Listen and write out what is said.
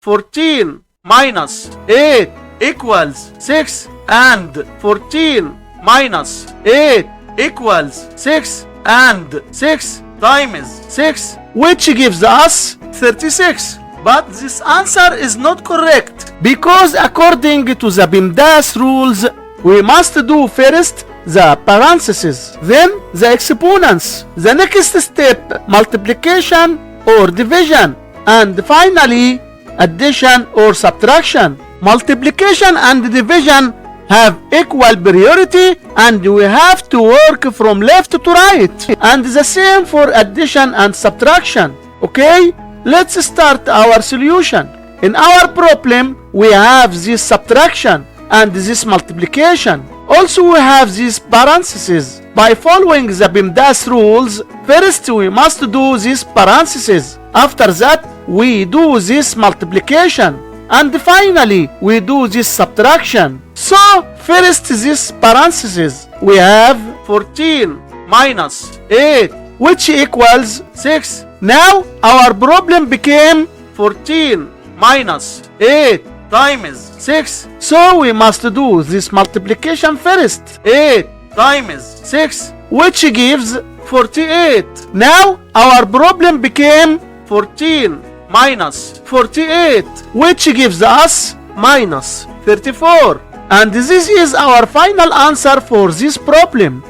14 minus 8 equals 6 and 14 minus 8 equals 6 and 6 times 6, which gives us 36. But this answer is not correct because according to the PEMDAS rules, we must do first the parentheses, then the exponents, the next step multiplication or division, and finally addition or subtraction. Multiplication and division have equal priority and we have to work from left to right, and the same for addition and subtraction. Okay, let's start our solution. In our problem we have this subtraction and this multiplication. Also we have these parentheses. By following the PEMDAS rules, first we must do these parentheses. After that we do this multiplication. And finally we do this subtraction. So first this parentheses. We have 14 minus 8, which equals 6. Now our problem became 14 minus 8 times 6. So we must do this multiplication first. 8 times 6, which gives 48. Now our problem became 14 minus 48, which gives us minus 34. And this is our final answer for this problem.